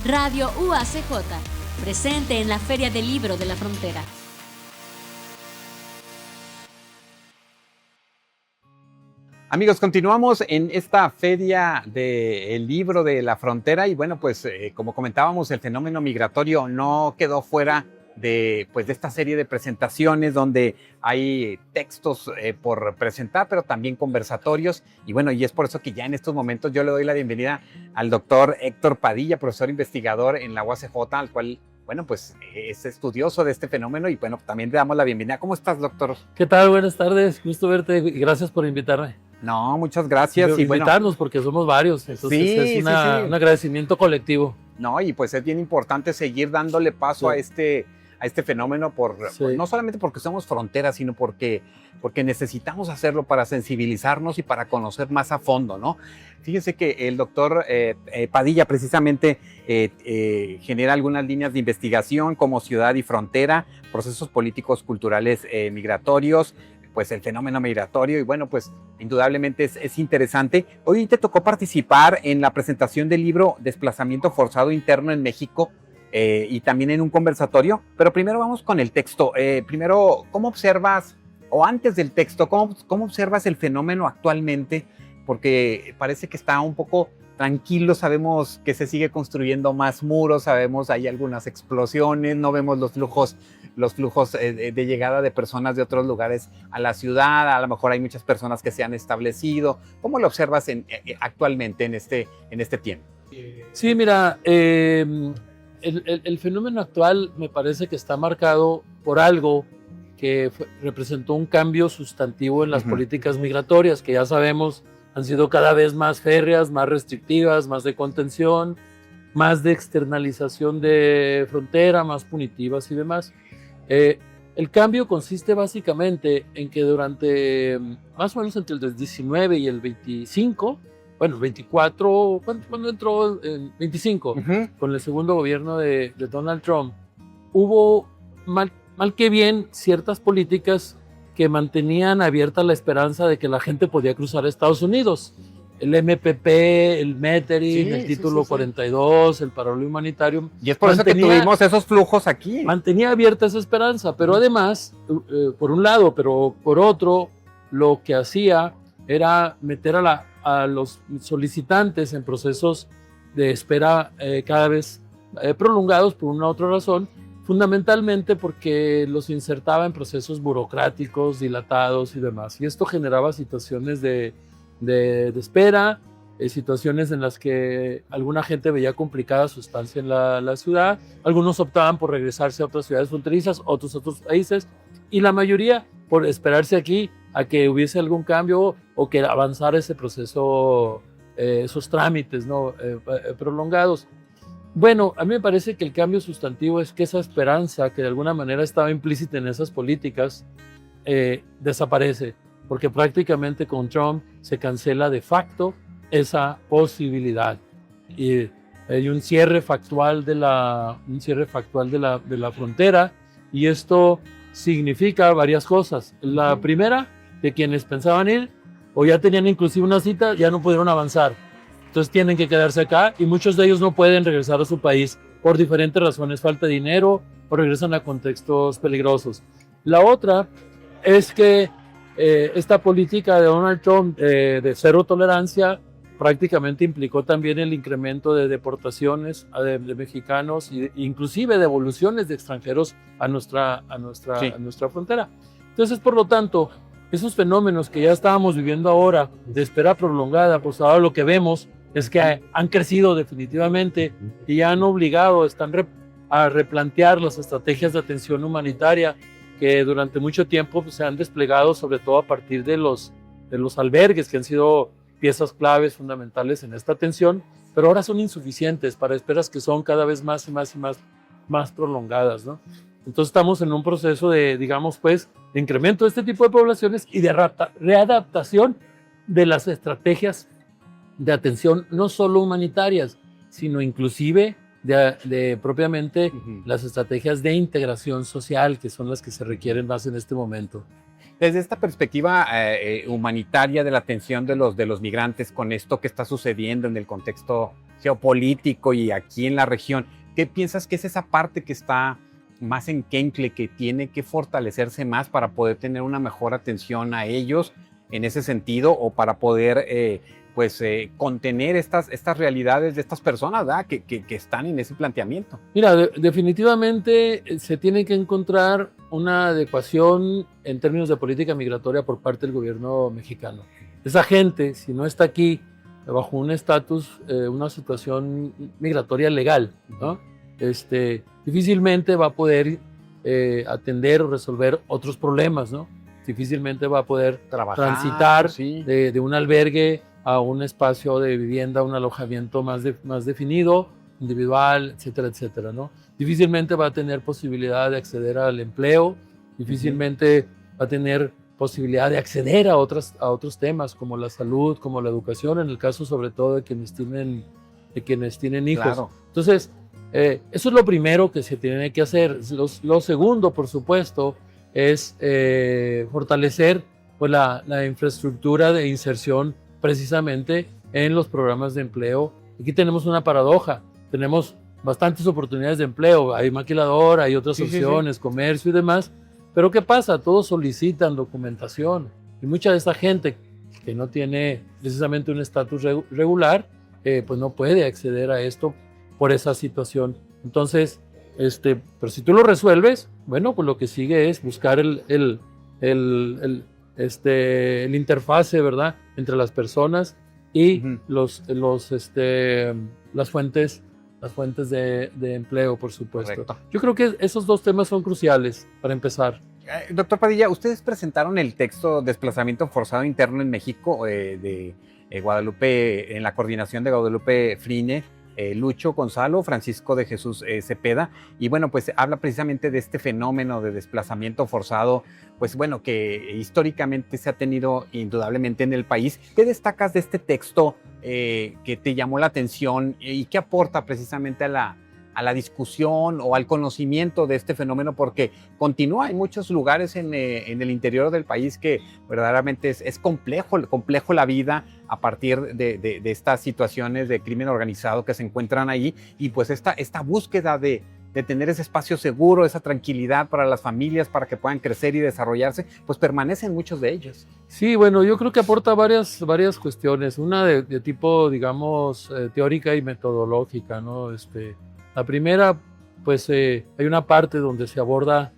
Radio UACJ, presente en la Feria del Libro de la Frontera. Amigos, continuamos en esta Feria del Libro de la Frontera y bueno, pues como comentábamos, el fenómeno migratorio no quedó fuera de esta serie de presentaciones donde hay textos por presentar, pero también conversatorios. Y bueno, y es por eso que ya en estos momentos yo le doy la bienvenida al doctor Héctor Padilla, profesor investigador en la UACJ, al cual, bueno, pues es estudioso de este fenómeno y bueno, también le damos la bienvenida. ¿Cómo estás, doctor? ¿Qué tal? Buenas tardes, gusto verte y gracias por invitarme. No, muchas gracias. Y invitarnos porque somos varios, entonces sí, es un agradecimiento colectivo. No, y pues es bien importante seguir dándole paso a este fenómeno no solamente porque somos frontera, sino porque necesitamos hacerlo para sensibilizarnos y para conocer más a fondo, ¿no? Fíjense que el doctor Padilla precisamente genera algunas líneas de investigación como Ciudad y Frontera, procesos políticos culturales migratorios, pues el fenómeno migratorio y bueno, pues indudablemente es interesante. Hoy te tocó participar en la presentación del libro Desplazamiento Forzado Interno en México y también en un conversatorio, pero primero vamos con el texto. Primero, ¿cómo observas, o antes del texto, cómo observas el fenómeno actualmente? Porque parece que está un poco tranquilo, sabemos que se sigue construyendo más muros, sabemos hay algunas explosiones, no vemos los flujos de llegada de personas de otros lugares a la ciudad, a lo mejor hay muchas personas que se han establecido. ¿Cómo lo observas actualmente en este tiempo? Sí, mira, el fenómeno actual me parece que está marcado por algo que representó un cambio sustantivo en las políticas migratorias, que ya sabemos han sido cada vez más férreas, más restrictivas, más de contención, más de externalización de frontera, más punitivas y demás. El cambio consiste básicamente en que durante más o menos entre el 19 y el 25, bueno, 24, cuando entró el 25, con el segundo gobierno de Donald Trump, hubo mal que bien ciertas políticas que mantenían abierta la esperanza de que la gente podía cruzar a Estados Unidos. El MPP, el Metering, el Título 42, el parol humanitario. Y es por eso que tuvimos esos flujos aquí. Mantenía abierta esa esperanza, pero además, por un lado, pero por otro, lo que hacía era meter a los solicitantes en procesos de espera cada vez prolongados por una u otra razón, fundamentalmente porque los insertaba en procesos burocráticos, dilatados y demás. Y esto generaba situaciones de espera, situaciones en las que alguna gente veía complicada su estancia en la ciudad, algunos optaban por regresarse a otras ciudades fronterizas, otros a otros países, y la mayoría por esperarse aquí a que hubiese algún cambio o que avanzara ese proceso, esos trámites, ¿no? Prolongados. Bueno, a mí me parece que el cambio sustantivo es que esa esperanza que de alguna manera estaba implícita en esas políticas desaparece, porque prácticamente con Trump se cancela de facto esa posibilidad. Y hay un cierre factual de la frontera, y esto significa varias cosas. La primera, que quienes pensaban ir o ya tenían inclusive una cita, ya no pudieron avanzar. Entonces tienen que quedarse acá y muchos de ellos no pueden regresar a su país por diferentes razones, falta de dinero o regresan a contextos peligrosos. La otra es que esta política de Donald Trump de cero tolerancia prácticamente implicó también el incremento de deportaciones de mexicanos e inclusive devoluciones de extranjeros a nuestra frontera. Entonces, por lo tanto, esos fenómenos que ya estábamos viviendo ahora de espera prolongada, pues ahora lo que vemos es que han crecido definitivamente y han obligado, a replantear las estrategias de atención humanitaria que durante mucho tiempo pues, se han desplegado, sobre todo a partir de los albergues, que han sido piezas claves fundamentales en esta atención, pero ahora son insuficientes para esperas que son cada vez más y más prolongadas, ¿no? Entonces estamos en un proceso de, digamos, pues, de incremento de este tipo de poblaciones y de readaptación de las estrategias de atención, no solo humanitarias, sino inclusive de propiamente las estrategias de integración social, que son las que se requieren más en este momento. Desde esta perspectiva humanitaria de la atención de los migrantes, con esto que está sucediendo en el contexto geopolítico y aquí en la región. ¿Qué piensas que es esa parte que está más enclenque, que tiene que fortalecerse más para poder tener una mejor atención a ellos en ese sentido, o para poder contener estas realidades de estas personas, ¿verdad? Que están en ese planteamiento? Mira, definitivamente se tiene que encontrar una adecuación en términos de política migratoria por parte del gobierno mexicano. Esa gente, si no está aquí bajo un estatus, una situación migratoria legal, ¿no? Difícilmente va a poder atender o resolver otros problemas, ¿no? Difícilmente va a poder transitar de un albergue a un espacio de vivienda, un alojamiento más definido, individual, etcétera, etcétera, ¿no? Difícilmente va a tener posibilidad de acceder al empleo, difícilmente va a tener posibilidad de acceder a otros temas como la salud, como la educación, en el caso sobre todo de quienes tienen hijos. Claro. Entonces, eso es lo primero que se tiene que hacer. Lo segundo, por supuesto, es fortalecer pues, la infraestructura de inserción precisamente en los programas de empleo. Aquí tenemos una paradoja, tenemos bastantes oportunidades de empleo, hay maquiladora, hay otras opciones, comercio y demás, pero ¿qué pasa? Todos solicitan documentación y mucha de esta gente que no tiene precisamente un estatus regular, pues no puede acceder a esto por esa situación. Entonces, pero si tú lo resuelves, bueno, pues lo que sigue es buscar el interfase, ¿verdad?, entre las personas y las fuentes de empleo, por supuesto. Correcto. Yo creo que esos dos temas son cruciales para empezar. Doctor Padilla, ustedes presentaron el texto Desplazamiento Forzado Interno en México de Guadalupe, en la coordinación de Guadalupe Frine, Lucho Gonzalo, Francisco de Jesús Cepeda, y bueno, pues habla precisamente de este fenómeno de desplazamiento forzado, pues bueno, que históricamente se ha tenido indudablemente en el país. ¿Qué destacas de este texto que te llamó la atención y qué aporta precisamente a la discusión o al conocimiento de este fenómeno? Porque continúa en muchos lugares en el interior del país que verdaderamente es complejo la vida a partir de estas situaciones de crimen organizado que se encuentran ahí, y pues esta búsqueda de tener ese espacio seguro, esa tranquilidad para las familias, para que puedan crecer y desarrollarse, pues permanecen muchos de ellos. Sí, bueno, yo creo que aporta varias cuestiones, una de tipo, digamos, teórica y metodológica, ¿no? La primera, pues hay una parte donde se aborda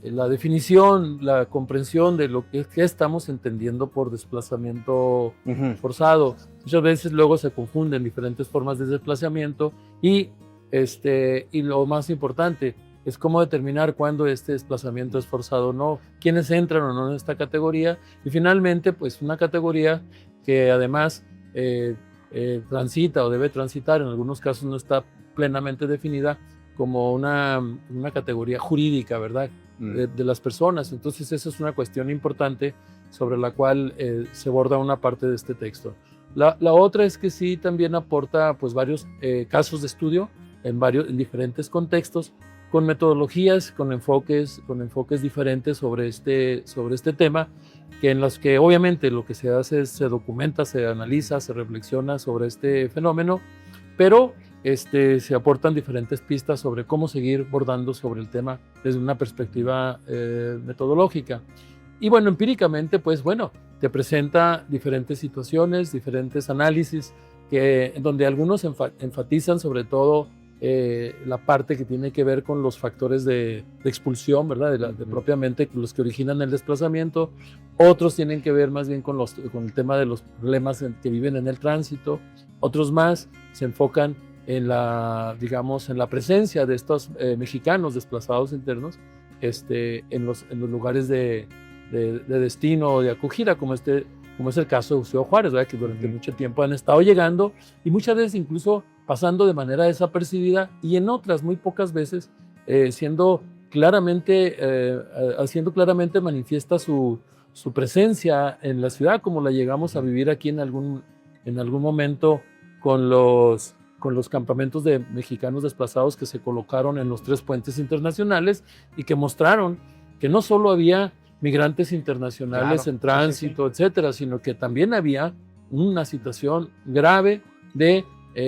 la definición, la comprensión de lo que estamos entendiendo por desplazamiento forzado. Muchas veces luego se confunden diferentes formas de desplazamiento y lo más importante es cómo determinar cuándo este desplazamiento es forzado o no, quiénes entran o no en esta categoría, y finalmente pues una categoría que además transita o debe transitar, en algunos casos no está plenamente definida como una categoría jurídica, ¿verdad?, de las personas. Entonces esa es una cuestión importante sobre la cual se aborda una parte de este texto. La otra es que sí también aporta pues varios casos de estudio en diferentes contextos, con metodologías, con enfoques diferentes sobre este tema, que en los que obviamente lo que se hace es se documenta, se analiza, se reflexiona sobre este fenómeno, pero se aportan diferentes pistas sobre cómo seguir bordando sobre el tema desde una perspectiva metodológica. Y bueno, empíricamente, pues bueno, te presenta diferentes situaciones, diferentes análisis, donde algunos enfatizan sobre todo la parte que tiene que ver con los factores de expulsión, ¿verdad? Propiamente los que originan el desplazamiento. Otros tienen que ver más bien con el tema de los problemas que viven en el tránsito. Otros más se enfocan en la presencia de estos mexicanos desplazados internos en los lugares de destino o de acogida, como es el caso de Eusebio Juárez, ¿verdad?, que durante mucho tiempo han estado llegando y muchas veces incluso pasando de manera desapercibida, y en otras muy pocas veces haciendo claramente manifiesta su presencia en la ciudad, como la llegamos a vivir aquí en algún momento con los campamentos de mexicanos desplazados que se colocaron en los 3 puentes internacionales y que mostraron que no solo había migrantes internacionales en tránsito, etcétera, sino que también había una situación grave de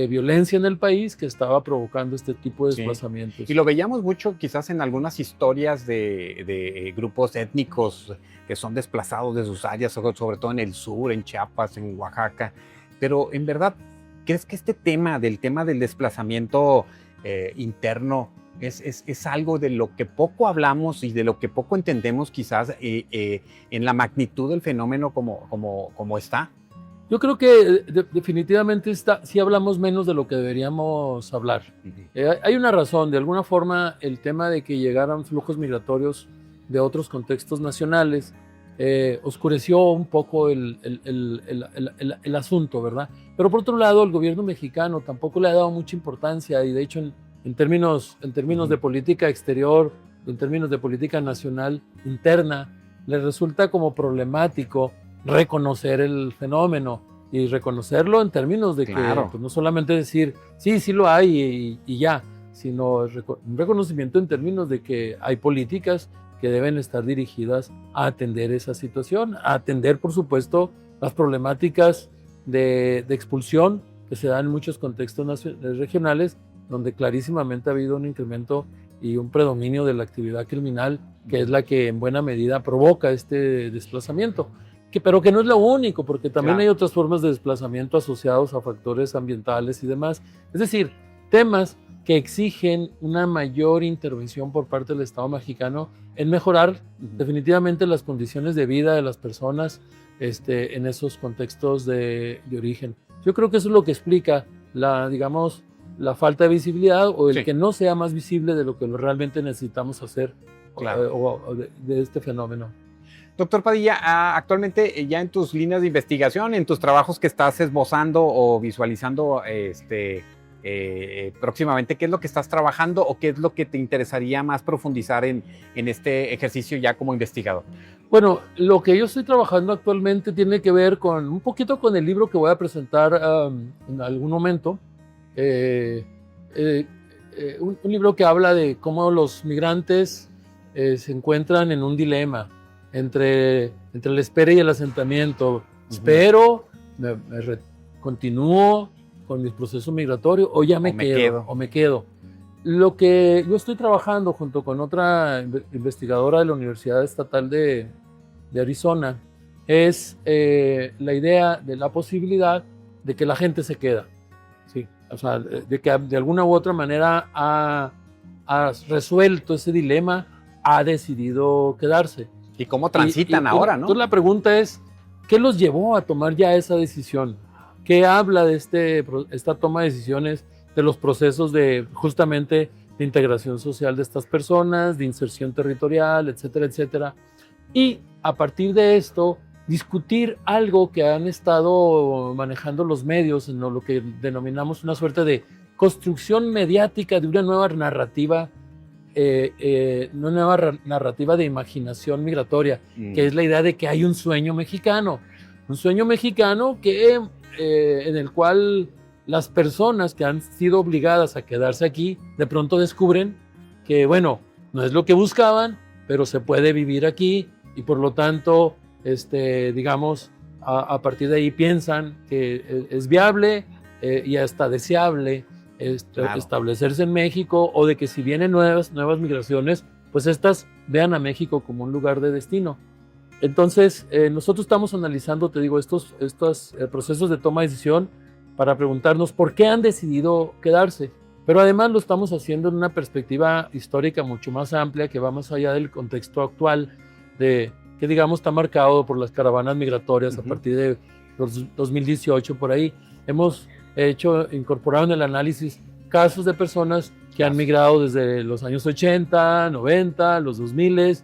violencia en el país que estaba provocando este tipo de desplazamientos. Y lo veíamos mucho quizás en algunas historias de grupos étnicos que son desplazados de sus áreas, sobre todo en el sur, en Chiapas, en Oaxaca. Pero en verdad, ¿crees que este tema del desplazamiento interno es algo de lo que poco hablamos y de lo que poco entendemos quizás en la magnitud del fenómeno como está? Yo creo que definitivamente sí hablamos menos de lo que deberíamos hablar. Hay una razón, de alguna forma el tema de que llegaran flujos migratorios de otros contextos nacionales oscureció un poco el asunto, ¿verdad? Pero por otro lado, el gobierno mexicano tampoco le ha dado mucha importancia y de hecho en términos de política exterior, en términos de política nacional interna, le resulta como problemático reconocer el fenómeno y reconocerlo en términos de que pues, no solamente decir, sí lo hay y ya, sino un reconocimiento en términos de que hay políticas que deben estar dirigidas a atender esa situación, a atender, por supuesto, las problemáticas de expulsión que se dan en muchos contextos regionales, donde clarísimamente ha habido un incremento y un predominio de la actividad criminal, que es la que en buena medida provoca este desplazamiento. Pero que no es lo único, porque también hay otras formas de desplazamiento asociados a factores ambientales y demás. Es decir, temas que exigen una mayor intervención por parte del Estado mexicano en mejorar definitivamente las condiciones de vida de las personas en esos contextos de origen. Yo creo que eso es lo que explica la falta de visibilidad o el que no sea más visible de lo que realmente necesitamos hacer de este fenómeno. Doctor Padilla, actualmente ya en tus líneas de investigación, en tus trabajos que estás esbozando o visualizando próximamente, ¿qué es lo que estás trabajando o qué es lo que te interesaría más profundizar en este ejercicio ya como investigador? Bueno, lo que yo estoy trabajando actualmente tiene que ver un poquito con el libro que voy a presentar en algún momento. Un libro que habla de cómo los migrantes se encuentran en un dilema entre la espera y el asentamiento. Espero, continúo con mi proceso migratorio o ya me quedo. Lo que yo estoy trabajando junto con otra investigadora de la Universidad Estatal de Arizona es la idea de la posibilidad de que la gente se queda. Sí, o sea, de que de alguna u otra manera ha resuelto ese dilema, ha decidido quedarse. ¿Y cómo transitan ahora, no? Entonces la pregunta es, ¿qué los llevó a tomar ya esa decisión? ¿Qué habla de esta toma de decisiones, de los procesos justamente de integración social de estas personas, de inserción territorial, etcétera, etcétera? Y a partir de esto, discutir algo que han estado manejando los medios en lo que denominamos una suerte de construcción mediática de una nueva narrativa, de imaginación migratoria, que es la idea de que hay un sueño mexicano que, en el cual las personas que han sido obligadas a quedarse aquí de pronto descubren que, bueno, no es lo que buscaban, pero se puede vivir aquí y por lo tanto, a partir de ahí piensan que es viable y hasta deseable establecerse en México, o de que si vienen nuevas migraciones, pues estas vean a México como un lugar de destino. Entonces, nosotros estamos analizando, te digo, estos procesos de toma de decisión para preguntarnos por qué han decidido quedarse. Pero además lo estamos haciendo en una perspectiva histórica mucho más amplia, que va más allá del contexto actual, que digamos está marcado por las caravanas migratorias a partir de 2018, por ahí. Hemos incorporado en el análisis casos de personas que han migrado desde los años 80, 90, los 2000,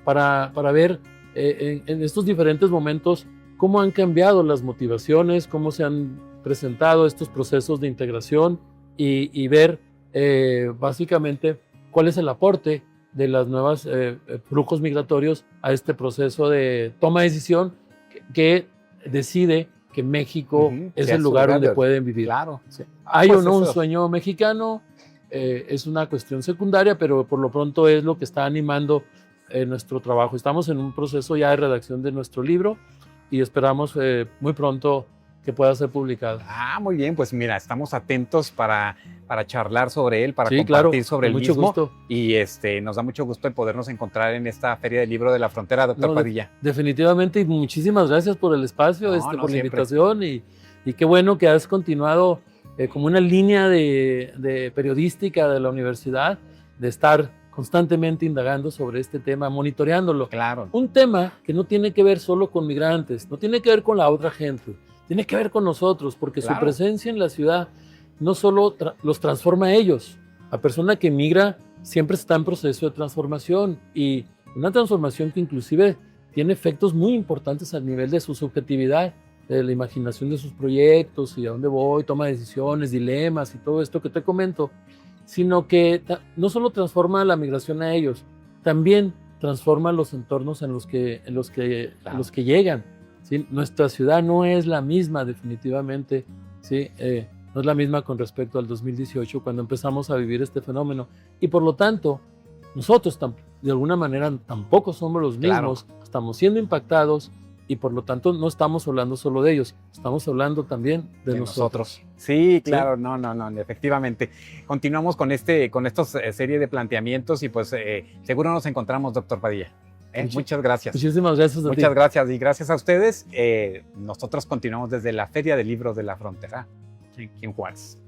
para ver en estos diferentes momentos cómo han cambiado las motivaciones, cómo se han presentado estos procesos de integración y ver básicamente cuál es el aporte de las nuevas flujos migratorios a este proceso de toma de decisión que decide que México es el lugar donde pueden vivir. Claro. Sí. Hay o no un sueño mexicano, es una cuestión secundaria, pero por lo pronto es lo que está animando nuestro trabajo. Estamos en un proceso ya de redacción de nuestro libro y esperamos muy pronto que pueda ser publicado. Muy bien, pues mira, estamos atentos para charlar sobre él, para Sí, compartir claro, sobre el con mucho mismo. gusto. Y nos da mucho gusto el podernos encontrar en esta Feria del Libro de la Frontera, doctor Padilla. Definitivamente, y muchísimas gracias por el espacio, por la siempre. invitación, y qué bueno que has continuado como una línea de periodística de la universidad, de estar constantemente indagando sobre este tema, monitoreándolo. Claro. Un tema que no tiene que ver solo con migrantes, no tiene que ver con la otra gente, tiene que ver con nosotros, porque su presencia en la ciudad no solo los transforma a ellos. La persona que migra siempre está en proceso de transformación, y una transformación que inclusive tiene efectos muy importantes al nivel de su subjetividad, de la imaginación de sus proyectos y a dónde voy, toma decisiones, dilemas y todo esto que te comento, sino que no solo transforma la migración a ellos, también transforma los entornos en los que llegan. ¿Sí? Nuestra ciudad no es la misma definitivamente, ¿sí? No es la misma con respecto al 2018 cuando empezamos a vivir este fenómeno, y por lo tanto nosotros de alguna manera tampoco somos los mismos, estamos siendo impactados, y por lo tanto no estamos hablando solo de ellos, estamos hablando también de nosotros. Sí, claro, ¿sí? No, efectivamente. Continuamos con estos serie de planteamientos, y pues seguro nos encontramos, doctor Padilla. Muchas gracias. Muchísimas gracias a ti. Muchas gracias, y gracias a ustedes. Nosotros continuamos desde la Feria del Libro de la Frontera, en Juárez.